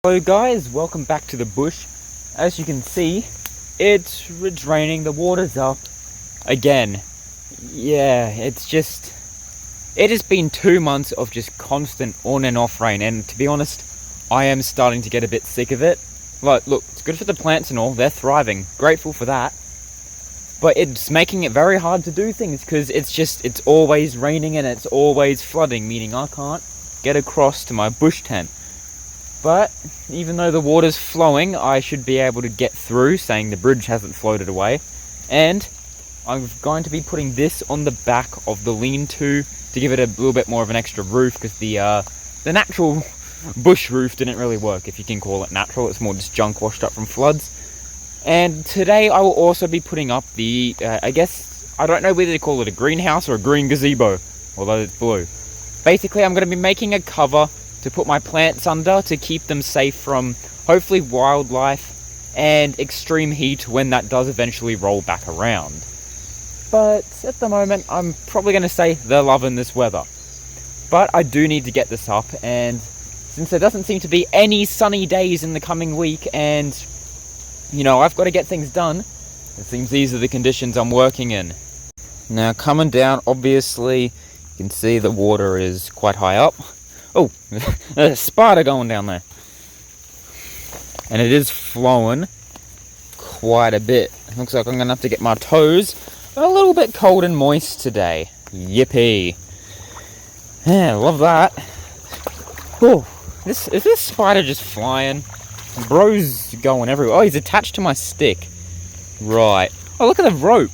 Hello guys, welcome back to the bush. As you can see, it's raining, the water's up again. Yeah, it has been 2 months of just constant on and off rain, and to be honest, I am starting to get a bit sick of it. Look, it's good for the plants and all, they're thriving, grateful for that. But it's making it very hard to do things because it's always raining and it's always flooding, meaning I can't get across to my bush tent. But even though the water's flowing, I should be able to get through, saying the bridge hasn't floated away. And I'm going to be putting this on the back of the lean-to to give it a little bit more of an extra roof, because the natural bush roof didn't really work, if you can call it natural. It's more just junk washed up from floods. And today I will also be putting up the, I don't know whether to call it a greenhouse or a green gazebo, although it's blue. Basically, I'm going to be making a cover to put my plants under to keep them safe from, hopefully, wildlife and extreme heat when that does eventually roll back around. But at the moment, I'm probably going to say they're loving this weather. But I do need to get this up, and since there doesn't seem to be any sunny days in the coming week, and I've got to get things done, it seems these are the conditions I'm working in. Now, coming down, obviously, you can see the water is quite high up. Oh, there's a spider going down there. And it is flowing quite a bit. Looks like I'm going to have to get my toes a little bit cold and moist today. Yippee. Yeah, love that. Oh, is this spider just flying? Bro's going everywhere. Oh, he's attached to my stick. Right. Oh, look at the rope.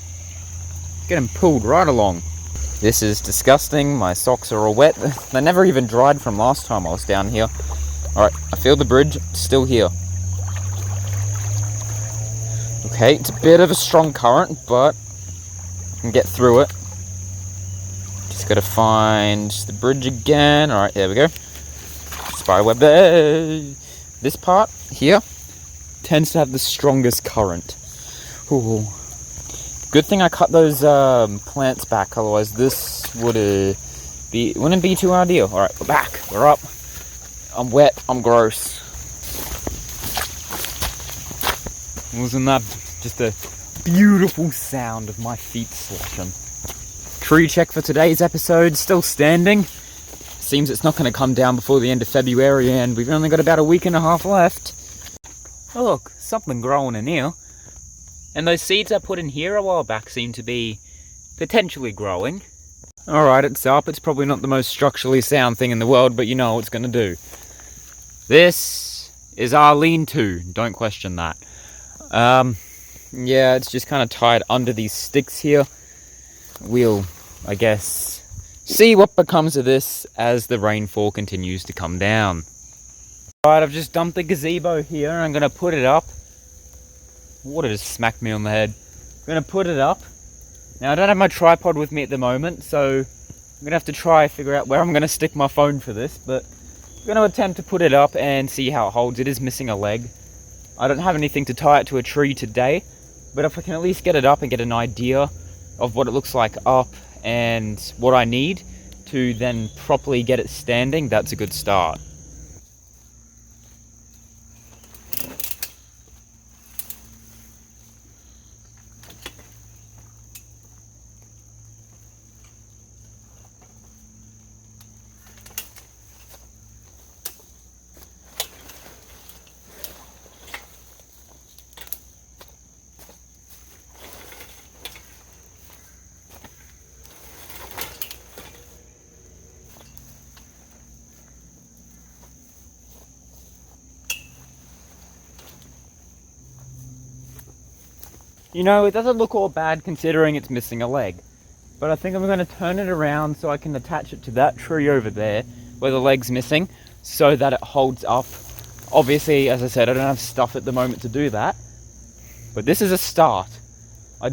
Getting pulled right along. This is disgusting. My socks are all wet. They never even dried from last time I was down here. Alright, I feel the bridge still here. Okay, it's a bit of a strong current, but I can get through it. Just gotta find the bridge again. Alright, there we go. Spiderweb there. This part here tends to have the strongest current. Ooh. Good thing I cut those plants back, otherwise this wouldn't be too ideal. Alright, we're back, we're up. I'm wet, I'm gross. Wasn't that just a beautiful sound of my feet sloshing? Tree check for today's episode, still standing. Seems it's not going to come down before the end of February, and we've only got about a week and a half left. Oh look, something growing in here. And those seeds I put in here a while back seem to be potentially growing. Alright, it's up. It's probably not the most structurally sound thing in the world, but you know what it's going to do. This is our lean-to. Don't question that. Yeah, it's just kind of tied under these sticks here. We'll, I guess, see what becomes of this as the rainfall continues to come down. Alright, I've just dumped the gazebo here. I'm going to put it up. Water just smacked me on the head. I'm going to put it up. Now, I don't have my tripod with me at the moment, so I'm going to have to try figure out where I'm going to stick my phone for this, but I'm going to attempt to put it up and see how it holds. It is missing a leg. I don't have anything to tie it to a tree today, but if I can at least get it up and get an idea of what it looks like up and what I need to then properly get it standing, that's a good start. It doesn't look all bad considering it's missing a leg. But I think I'm going to turn it around so I can attach it to that tree over there where the leg's missing, so that it holds up. Obviously, as I said, I don't have stuff at the moment to do that. But this is a start. I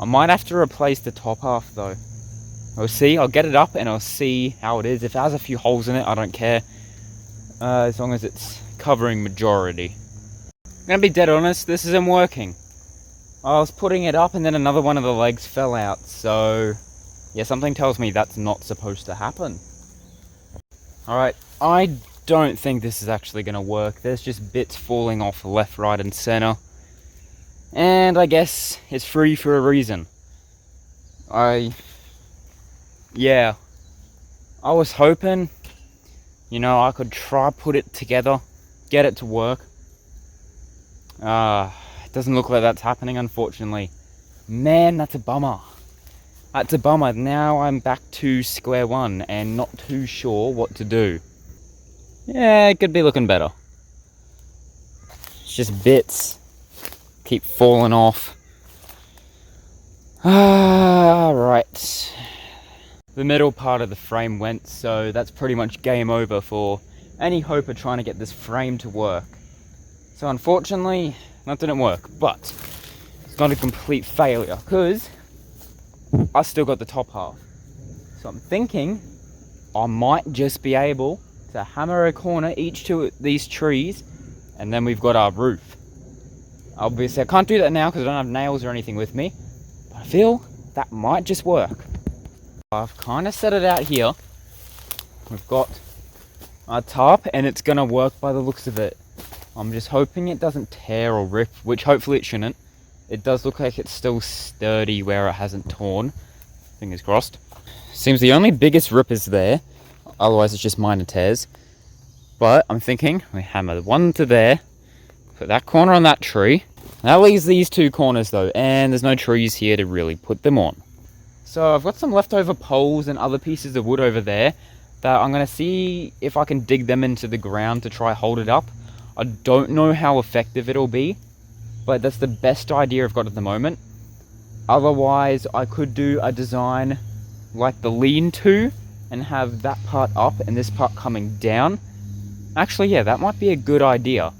might have to replace the top half though. We'll see. I'll get it up and I'll see how it is. If it has a few holes in it, I don't care. As long as it's covering majority. I'm gonna be dead honest, this isn't working. I was putting it up and then another one of the legs fell out, so yeah, something tells me that's not supposed to happen. Alright, I don't think this is actually going to work. There's just bits falling off left, right, and center. And I guess it's free for a reason. Yeah, I was hoping, you know, I could try put it together, get it to work. It doesn't look like that's happening, unfortunately. Man, that's a bummer. That's a bummer. Now I'm back to square one and not too sure what to do. Yeah, it could be looking better. It's just bits keep falling off. Right. The middle part of the frame went, so that's pretty much game over for any hope of trying to get this frame to work. So unfortunately, that didn't work, but it's not a complete failure because I still got the top half. So I'm thinking I might just be able to hammer a corner each to these trees, and then we've got our roof. Obviously I can't do that now because I don't have nails or anything with me, but I feel that might just work. I've kind of set it out here. We've got our top and it's gonna work by the looks of it. I'm just hoping it doesn't tear or rip, which hopefully it shouldn't. It does look like it's still sturdy where it hasn't torn. Fingers crossed. Seems the only biggest rip is there. Otherwise it's just minor tears. But I'm thinking we hammer one to there. Put that corner on that tree. That leaves these two corners though. And there's no trees here to really put them on. So I've got some leftover poles and other pieces of wood over there that I'm going to see if I can dig them into the ground to try hold it up. I don't know how effective it'll be, but that's the best idea I've got at the moment. Otherwise, I could do a design like the lean-to and have that part up and this part coming down. Actually, yeah, that might be a good idea.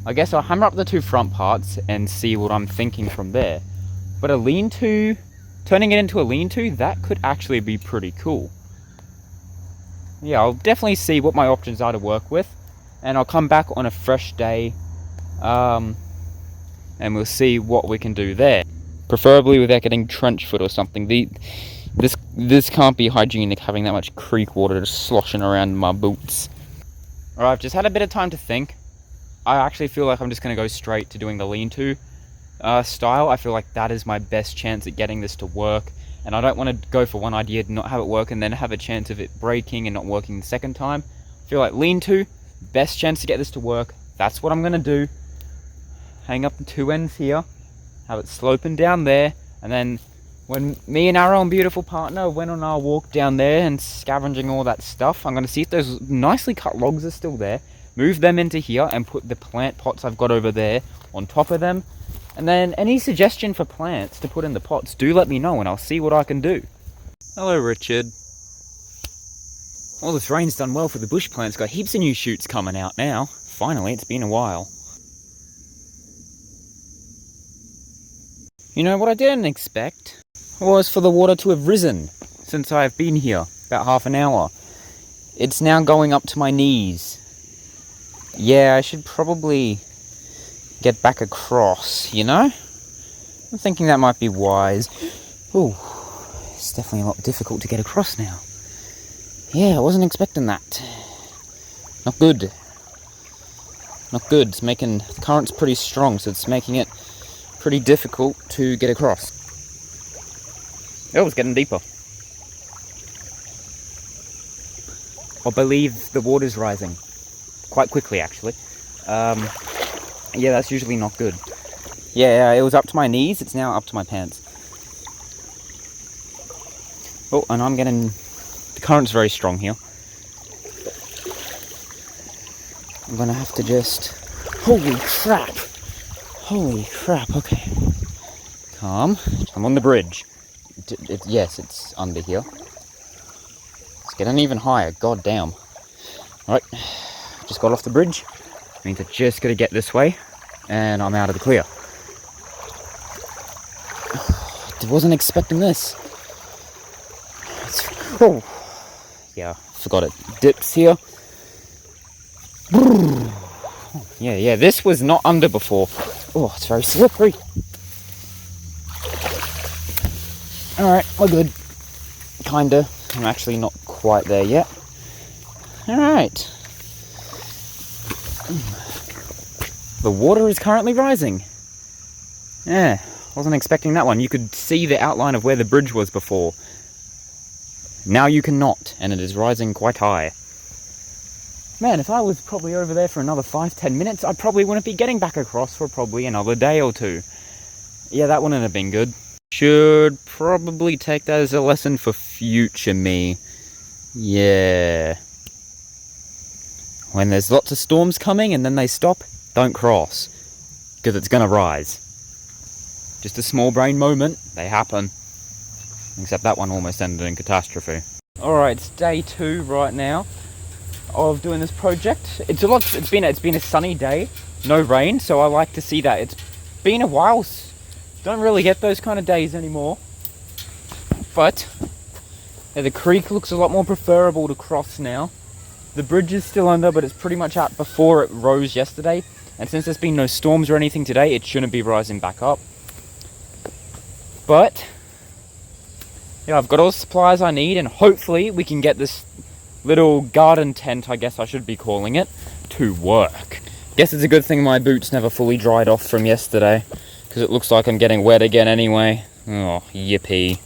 I guess I'll hammer up the two front parts and see what I'm thinking from there. But a lean-to, turning it into a lean-to, that could actually be pretty cool. Yeah, I'll definitely see what my options are to work with. And I'll come back on a fresh day, and we'll see what we can do there. Preferably without getting trench foot or something. This can't be hygienic, having that much creek water just sloshing around my boots. Alright, I've just had a bit of time to think. I actually feel like I'm just going to go straight to doing the lean-to style. I feel like that is my best chance at getting this to work. And I don't want to go for one idea, not have it work, and then have a chance of it breaking and not working the second time. I feel like lean-to, best chance to get this to work. That's what I'm going to do. Hang up the two ends here. Have it sloping down there. And then when me and our own beautiful partner went on our walk down there and scavenging all that stuff, I'm going to see if those nicely cut logs are still there. Move them into here and put the plant pots I've got over there on top of them. And then any suggestion for plants to put in the pots, do let me know and I'll see what I can do. Hello, Richard. Well, this rain's done well for the bush plants. Got heaps of new shoots coming out now. Finally, it's been a while. You know, what I didn't expect was for the water to have risen since I've been here, about half an hour. It's now going up to my knees. Yeah, I should probably get back across, you know? I'm thinking that might be wise. Ooh, it's definitely a lot difficult to get across now. Yeah, I wasn't expecting that. Not good. Not good. It's making, the current's pretty strong, so it's making it pretty difficult to get across. Oh, it's getting deeper. I believe the water's rising. Quite quickly, actually. Yeah, that's usually not good. Yeah, it was up to my knees, it's now up to my pants. Oh, and I'm getting... the current's very strong here. I'm gonna have to just... Holy crap! Holy crap, okay. Calm. I'm on the bridge. Yes, it's under here. It's getting even higher, god damn. Alright, just got off the bridge. Means I just gotta get this way, and I'm out of the clear. I wasn't expecting this. Oh, yeah, forgot it. Dips here. Yeah, this was not under before. Oh, it's very slippery. Alright, we're good. Kinda. I'm actually not quite there yet. Alright. The water is currently rising. Yeah, wasn't expecting that one. You could see the outline of where the bridge was before. Now you cannot, and it is rising quite high. Man, if I was probably over there for another 5-10 minutes, I probably wouldn't be getting back across for probably another day or two. Yeah, that wouldn't have been good. Should probably take that as a lesson for future me. Yeah. When there's lots of storms coming and then they stop, don't cross. Because it's gonna rise. Just a small brain moment, they happen. Except that one almost ended in catastrophe. Alright, it's day 2 right now of doing this project. It's been a sunny day, no rain, so I like to see that. It's been a while. Don't really get those kind of days anymore. But yeah, the creek looks a lot more preferable to cross now. The bridge is still under, but it's pretty much at before it rose yesterday. And since there's been no storms or anything today, it shouldn't be rising back up. But yeah, I've got all the supplies I need, and hopefully we can get this little garden tent, I guess I should be calling it, to work. Guess it's a good thing my boots never fully dried off from yesterday, because it looks like I'm getting wet again anyway. Oh, yippee.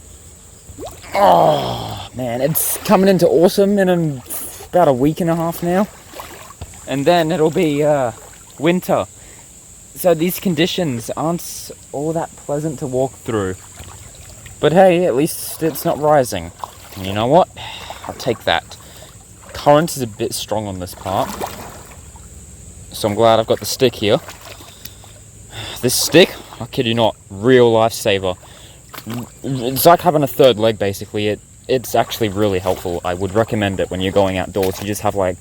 Oh, man, it's coming into autumn in about a week and a half now. And then it'll be winter. So these conditions aren't all that pleasant to walk through. But hey, at least it's not rising. And you know what? I'll take that. Current is a bit strong on this part. So I'm glad I've got the stick here. This stick, I kid you not, real lifesaver. It's like having a third leg, basically. It's actually really helpful. I would recommend it when you're going outdoors. You just have like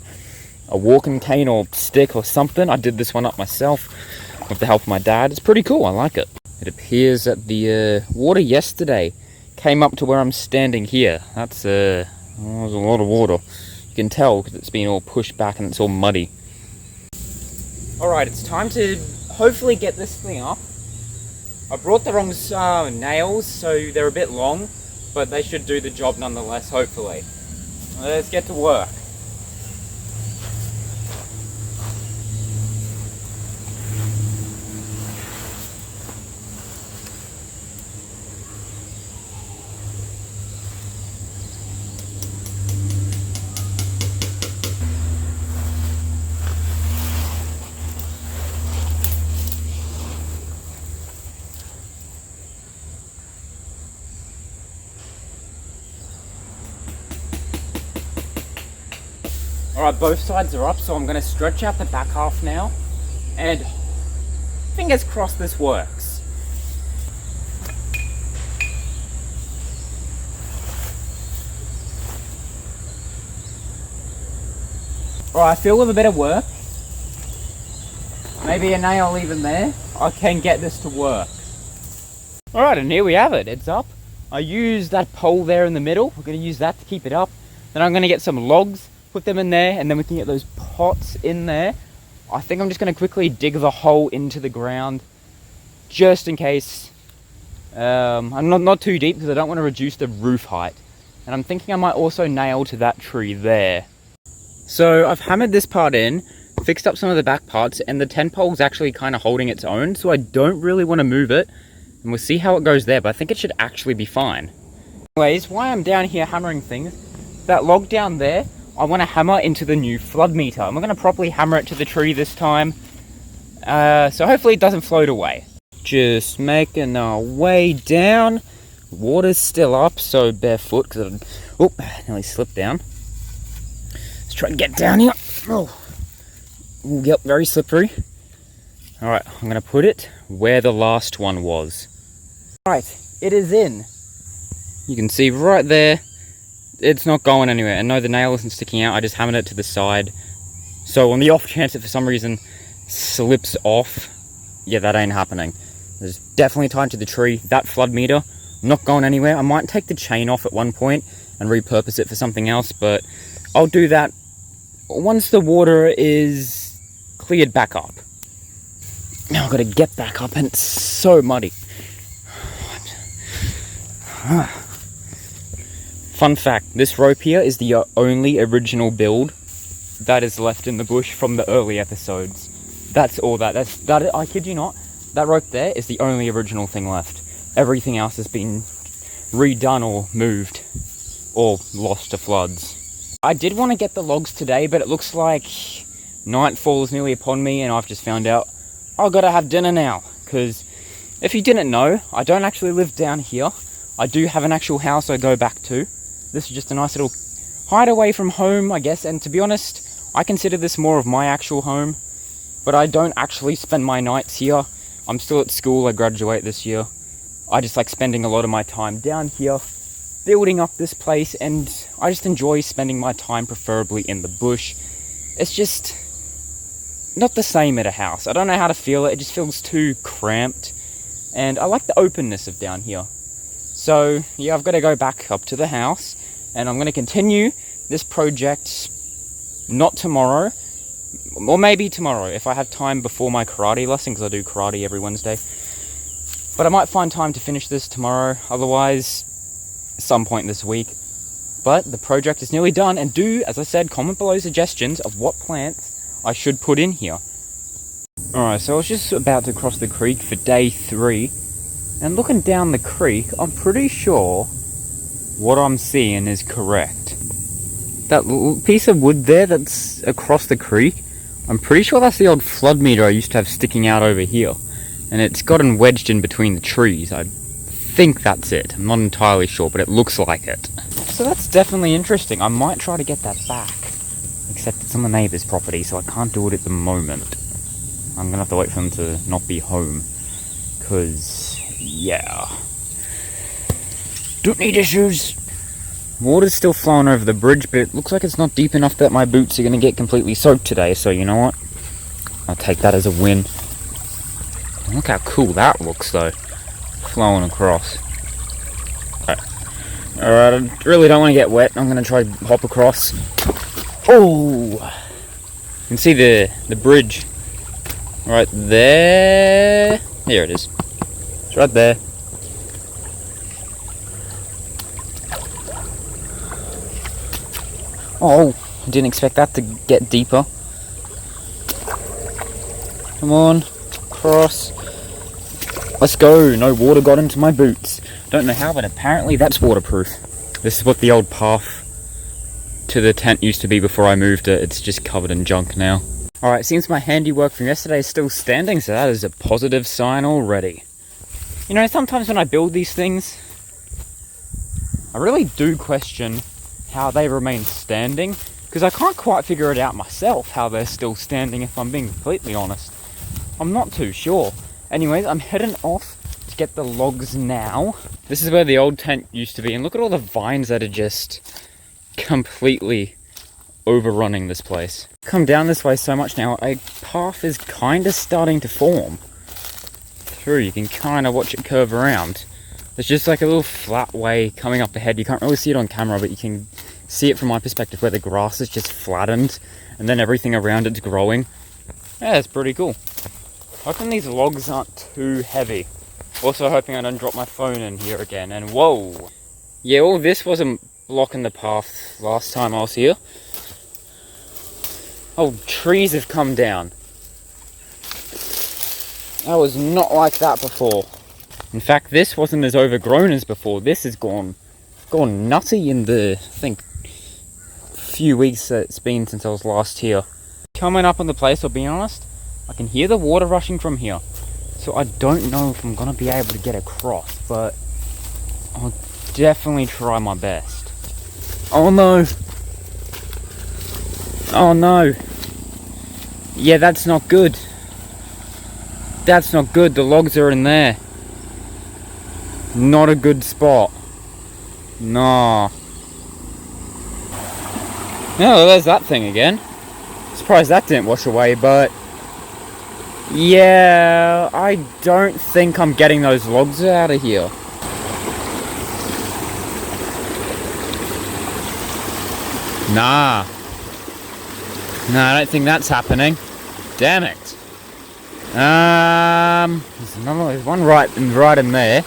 a walking cane or stick or something. I did this one up myself with the help of my dad. It's pretty cool, I like it. It appears that the water yesterday came up to where I'm standing here. That's there's a lot of water. You can tell because it's been all pushed back and it's all muddy. Alright, it's time to hopefully get this thing up. I brought the wrong nails, so they're a bit long, but they should do the job nonetheless, hopefully. Let's get to work. Alright, both sides are up, so I'm going to stretch out the back half now, and fingers crossed this works. Alright, I feel with a bit of work, maybe a nail even there, I can get this to work. Alright, and here we have it, it's up. I used that pole there in the middle, we're going to use that to keep it up. Then I'm going to get some logs, put them in there, and then we can get those pots in there. I think I'm just going to quickly dig the hole into the ground just in case. I'm not too deep because I don't want to reduce the roof height. And I'm thinking I might also nail to that tree there. So I've hammered this part in, fixed up some of the back parts, and the tent pole's actually kind of holding its own, so I don't really want to move it. And we'll see how it goes there, but I think it should actually be fine. Anyways, while I'm down here hammering things, that log down there, I want to hammer into the new flood meter. I'm going to properly hammer it to the tree this time. So hopefully it doesn't float away. Just making our way down. Water's still up, so barefoot, because I nearly slipped down. Let's try and get down here. Oh, yep, very slippery. Alright, I'm going to put it where the last one was. Alright, it is in. You can see right there. It's not going anywhere, and no, the nail isn't sticking out. I just hammered it to the side. So on the off chance it for some reason slips off, yeah, that ain't happening. There's definitely tied to the tree. That flood meter, not going anywhere. I might take the chain off at one point and repurpose it for something else, but I'll do that once the water is cleared back up. Now I've got to get back up, and it's so muddy. Fun fact, this rope here is the only original build that is left in the bush from the early episodes. That's all that. I kid you not. That rope there is the only original thing left. Everything else has been redone or moved or lost to floods. I did want to get the logs today, but it looks like nightfall is nearly upon me, and I've just found out I've got to have dinner now. Because if you didn't know, I don't actually live down here. I do have an actual house I go back to. This is just a nice little hideaway from home, I guess. And to be honest, I consider this more of my actual home. But I don't actually spend my nights here. I'm still at school. I graduate this year. I just like spending a lot of my time down here, building up this place, and I just enjoy spending my time preferably in the bush. It's just not the same at a house. I don't know how to feel it. It just feels too cramped. And I like the openness of down here. So yeah, I've got to go back up to the house, and I'm going to continue this project not tomorrow, or maybe tomorrow if I have time before my karate lesson, because I do karate every Wednesday. But I might find time to finish this tomorrow, otherwise some point this week. But the project is nearly done, and do, as I said, comment below suggestions of what plants I should put in here. Alright, so I was just about to cross the creek for day 3, and looking down the creek, I'm pretty sure what I'm seeing is correct. That little piece of wood there that's across the creek, I'm pretty sure that's the old flood meter I used to have sticking out over here. And it's gotten wedged in between the trees. I think that's it. I'm not entirely sure, but it looks like it. So that's definitely interesting. I might try to get that back. Except it's on the neighbour's property, so I can't do it at the moment. I'm gonna have to wait for them to not be home. Because, yeah. Don't need issues. Water's still flowing over the bridge, but it looks like it's not deep enough that my boots are gonna get completely soaked today, so you know what? I'll take that as a win. Look how cool that looks though, flowing across. Alright, I really don't want to get wet. I'm going to try to hop across. Oh! You can see the bridge right there. There it is. It's right there. Oh, I didn't expect that to get deeper. Come on, cross. Let's go. No water got into my boots. Don't know how, but apparently that's waterproof. This is what the old path to the tent used to be before I moved it. It's just covered in junk now. Alright, seems my handiwork from yesterday is still standing, so that is a positive sign already. You know, sometimes when I build these things, I really do question how they remain standing, because I can't quite figure it out myself how they're still standing, if I'm being completely honest. I'm not too sure. Anyways, I'm heading off to get the logs now. This is where the old tent used to be, and look at all the vines that are just completely overrunning this place. Come down this way so much now, a path is kind of starting to form through. You can kind of watch it curve around. There's just like a little flat way coming up ahead. You can't really see it on camera, but you can see it from my perspective where the grass is just flattened and then everything around it's growing. Yeah, it's pretty cool. Hoping these logs aren't too heavy. Also hoping I don't drop my phone in here again. And whoa! Yeah, all this wasn't blocking the path last time I was here. Oh, trees have come down. That was not like that before. In fact, this wasn't as overgrown as before. This has gone nutty in the, I think, few weeks that it's been since I was last here. Coming up on the place, I'll be honest, I can hear the water rushing from here. So I don't know if I'm going to be able to get across, but I'll definitely try my best. Oh no! Oh no! Yeah, that's not good. That's not good. The logs are in there. Not a good spot. Nah. No, there's that thing again. Surprised that didn't wash away, but yeah, I don't think I'm getting those logs out of here. Nah. No, I don't think that's happening. Damn it. There's one right in there.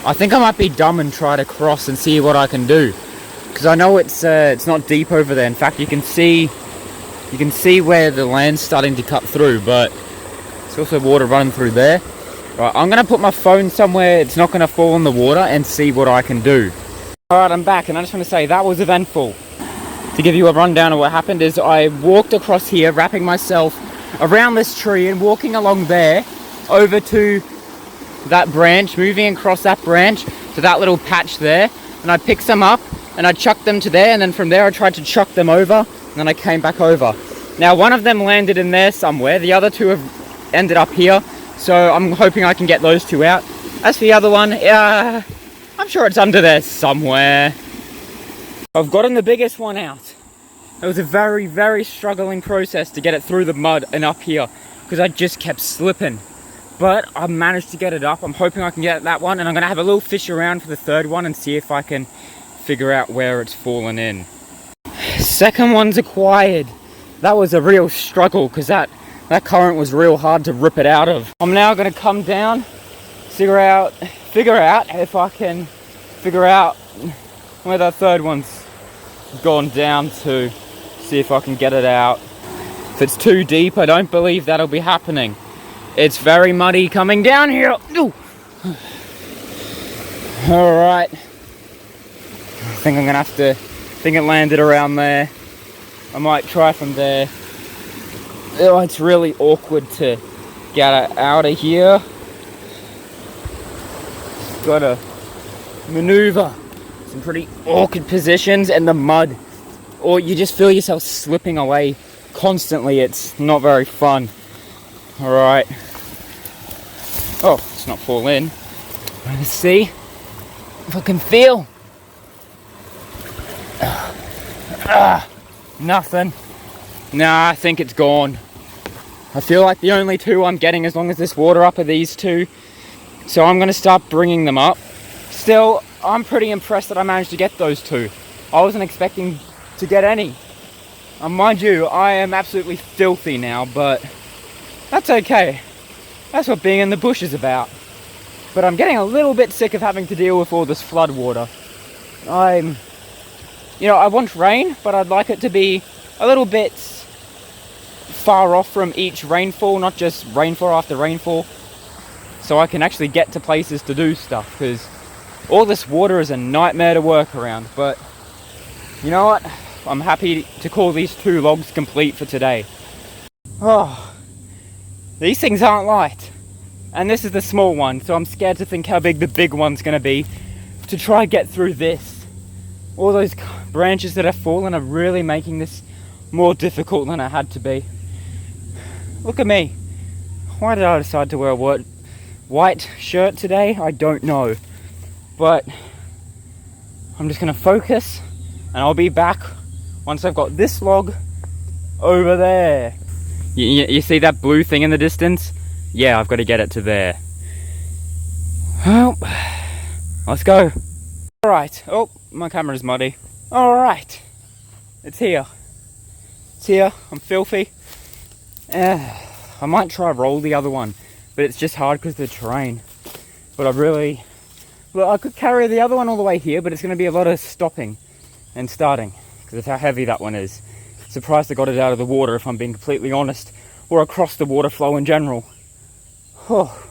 I think I might be dumb and try to cross and see what I can do. Because I know it's not deep over there. In fact, you can see You can see where the land's starting to cut through, but there's also water running through there. Right, I'm going to put my phone somewhere it's not going to fall in the water and see what I can do. Alright, I'm back, and I just want to say that was eventful. To give you a rundown of what happened is I walked across here, wrapping myself around this tree and walking along there over to that branch, moving across that branch to that little patch there, and I picked some up and I chucked them to there, and then from there I tried to chuck them over, and then I came back over. Now one of them landed in there somewhere, the other two have ended up here, so I'm hoping I can get those two out. As for the other one, I'm sure it's under there somewhere. I've gotten the biggest one out. It was a very, very struggling process to get it through the mud and up here, because I just kept slipping. But I managed to get it up. I'm hoping I can get that one, and I'm going to have a little fish around for the third one and see if I can figure out where it's fallen in. Second one's acquired. That was a real struggle, because that current was real hard to rip it out of. I'm now going to come down, figure out if I can figure out where that third one's gone down to, see if I can get it out. If it's too deep, I don't believe that'll be happening. It's very muddy coming down here. Ooh. Alright. I think I'm gonna have to, think it landed around there. I might try from there. Oh, it's really awkward to get it out of here. Gotta maneuver some pretty awkward positions in the mud, or you just feel yourself slipping away constantly. It's not very fun. Alright. Oh, it's not fall in. Let's see if I can feel. Nothing. Nah, I think it's gone. I feel like the only two I'm getting as long as this water up are these two. So I'm going to start bringing them up. Still, I'm pretty impressed that I managed to get those two. I wasn't expecting to get any. Mind you, I am absolutely filthy now, but that's okay. That's what being in the bush is about. But I'm getting a little bit sick of having to deal with all this flood water. I want rain, but I'd like it to be a little bit far off from each rainfall, not just rainfall after rainfall, so I can actually get to places to do stuff, because all this water is a nightmare to work around. But you know what? I'm happy to call these two logs complete for today. Oh, these things aren't light. And this is the small one, so I'm scared to think how big the big one's going to be to try get through this. All those branches that have fallen are really making this more difficult than it had to be. Look at me. Why did I decide to wear a white shirt today? I don't know. But I'm just going to focus, and I'll be back once I've got this log over there. You see that blue thing in the distance? Yeah, I've got to get it to there. Well, let's go. Alright. Oh, my camera's muddy. Alright. It's here. It's here. I'm filthy. I might try roll the other one, but it's just hard because of the terrain. But I could carry the other one all the way here, but it's going to be a lot of stopping and starting because of how heavy that one is. Surprised I got it out of the water, if I'm being completely honest, or across the water flow in general. Oh.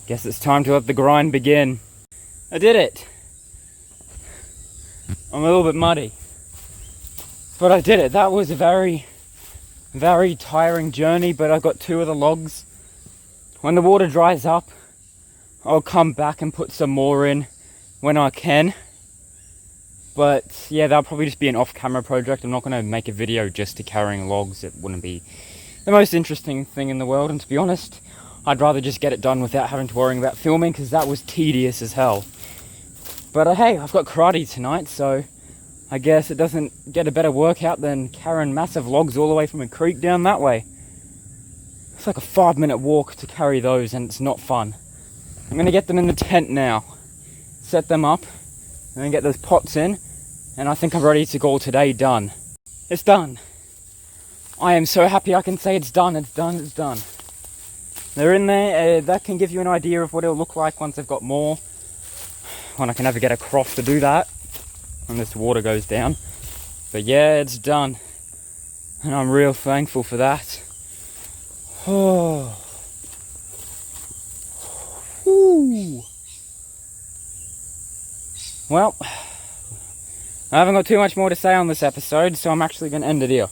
Guess it's time to let the grind begin. I did it. I'm a little bit muddy, but I did it. That was a very, very tiring journey, but I got two of the logs. When the water dries up, I'll come back and put some more in when I can. But yeah, that'll probably just be an off-camera project. I'm not going to make a video just to carrying logs. It wouldn't be the most interesting thing in the world, and to be honest, I'd rather just get it done without having to worry about filming, because that was tedious as hell. But hey, I've got karate tonight, so I guess it doesn't get a better workout than carrying massive logs all the way from a creek down that way. It's like a 5-minute walk to carry those, and it's not fun. I'm going to get them in the tent now, set them up, and then get those pots in, and I think I'm ready to call today done. It's done. I am so happy I can say it's done, it's done, it's done. They're in there. That can give you an idea of what it'll look like once I've got more. When I can ever get across to do that, when this water goes down. But yeah, it's done. And I'm real thankful for that. Oh. Whew. Well, I haven't got too much more to say on this episode, so I'm actually going to end it here.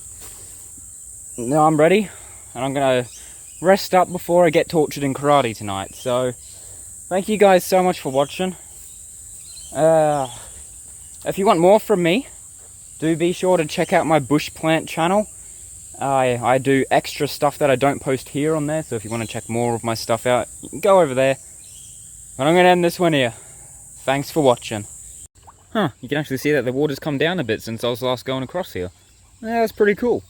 Now I'm ready, and I'm going to rest up before I get tortured in karate tonight. So, thank you guys so much for watching. If you want more from me, do be sure to check out my bush plant channel. I do extra stuff that I don't post here on there, so if you want to check more of my stuff out, you can go over there. But I'm going to end this one here. Thanks for watching. Huh, you can actually see that the water's come down a bit since I was last going across here. Yeah, that's pretty cool.